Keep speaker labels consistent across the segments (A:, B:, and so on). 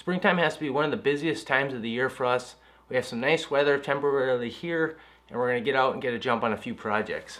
A: Springtime has to be one of the busiest times of the year for us. We have some nice weather temporarily here, and we're going to get out and get a jump on a few projects.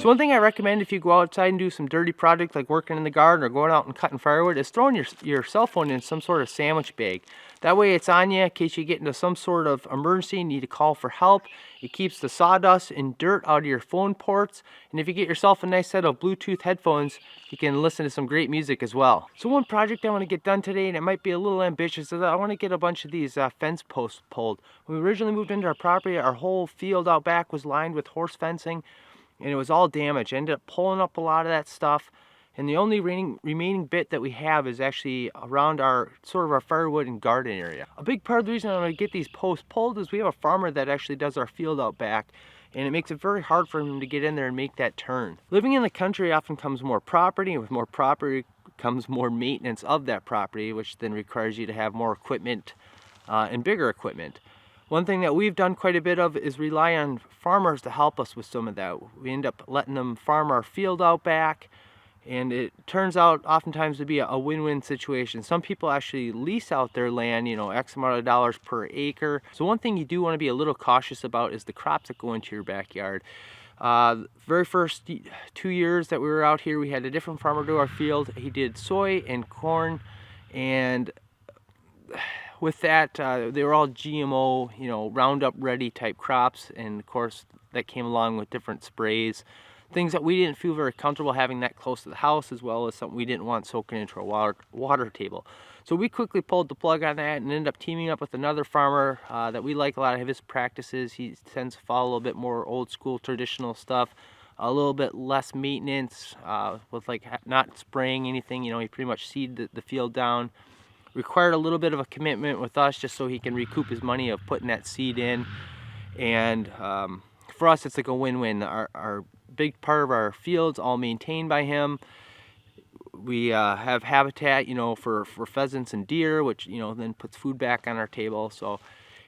A: One thing I recommend if you go outside and do some dirty projects like working in the garden or going out and cutting firewood is throwing your cell phone in some sort of sandwich bag. That way it's on you in case you get into some sort of emergency and need to call for help. It keeps the sawdust and dirt out of your phone ports. And if you get yourself a nice set of Bluetooth headphones, you can listen to some great music as well. So one project I want to get done today, and it might be a little ambitious, is I want to get a bunch of these fence posts pulled. When we originally moved into our property, our whole field out back was lined with horse fencing, and it was all damaged. I ended up pulling up a lot of that stuff, and the only remaining bit that we have is actually around our firewood and garden area. A big part of the reason I want to get these posts pulled is we have a farmer that actually does our field out back, and it makes it very hard for him to get in there and make that turn. Living in the country often comes more property, and with more property comes more maintenance of that property, which then requires you to have more equipment and bigger equipment. One thing that we've done quite a bit of is rely on farmers to help us with some of that. We end up letting them farm our field out back, and it turns out oftentimes to be a win-win situation. Some people actually lease out their land, X amount of dollars per acre. So one thing you do want to be a little cautious about is the crops that go into your backyard. Very first 2 years that we were out here, we had a different farmer do our field. He did soy and corn, and with that, they were all GMO, Roundup ready type crops, and of course that came along with different sprays, things that we didn't feel very comfortable having that close to the house, as well as something we didn't want soaking into our water table. So we quickly pulled the plug on that and ended up teaming up with another farmer that we like a lot of his practices. He tends to follow a little bit more old school traditional stuff, a little bit less maintenance with like not spraying anything. He pretty much seeded the field down. Required a little bit of a commitment with us just so he can recoup his money of putting that seed in, and for us it's like a win-win. Our big part of our field's all maintained by him. We have habitat for pheasants and deer, which then puts food back on our table, so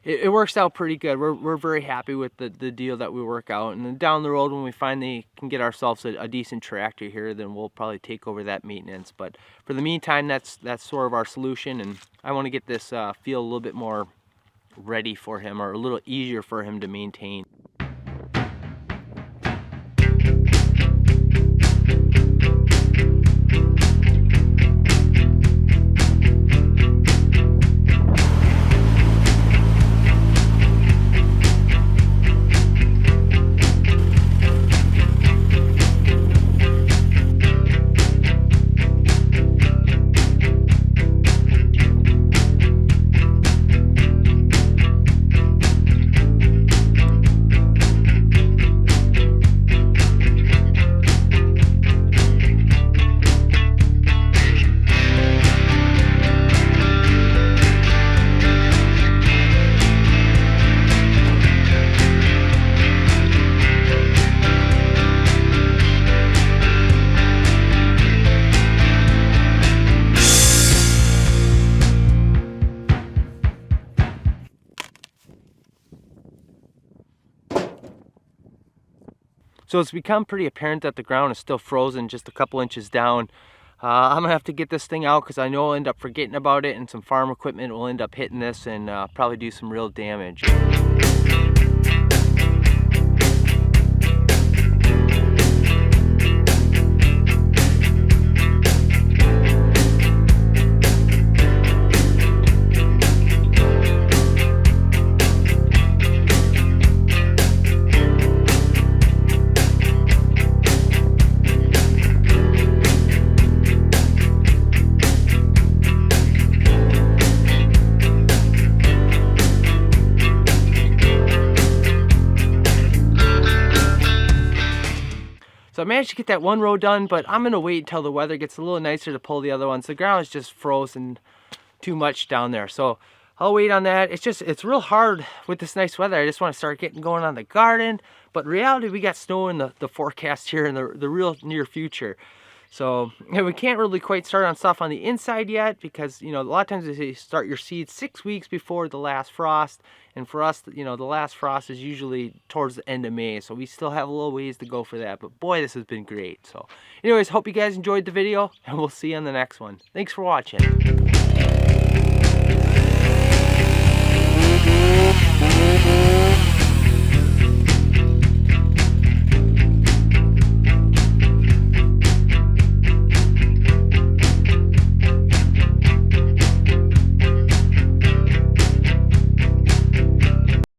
A: it works out pretty good. We're very happy with the deal that we work out, and then down the road when we finally can get ourselves a decent tractor here, then we'll probably take over that maintenance. But for the meantime, that's sort of our solution, and I want to get this field a little bit more ready for him, or a little easier for him to maintain. So it's become pretty apparent that the ground is still frozen just a couple inches down. I'm gonna have to get this thing out because I know I'll end up forgetting about it, and some farm equipment will end up hitting this and probably do some real damage. managed to get that one row done, but I'm gonna wait until the weather gets a little nicer to pull the other ones. The ground is just frozen too much down there, so I'll wait on that. It's real hard with this nice weather. I just want to start getting going on the garden, but in reality we got snow in the forecast here in the real near future. So we can't really quite start on stuff on the inside yet, because you know, a lot of times they say start your seeds 6 weeks before the last frost, and for us, you know, the last frost is usually towards the end of May, so we still have a little ways to go for that. But boy, this has been great. So anyways, hope you guys enjoyed the video, and we'll see you on the next one. Thanks for watching.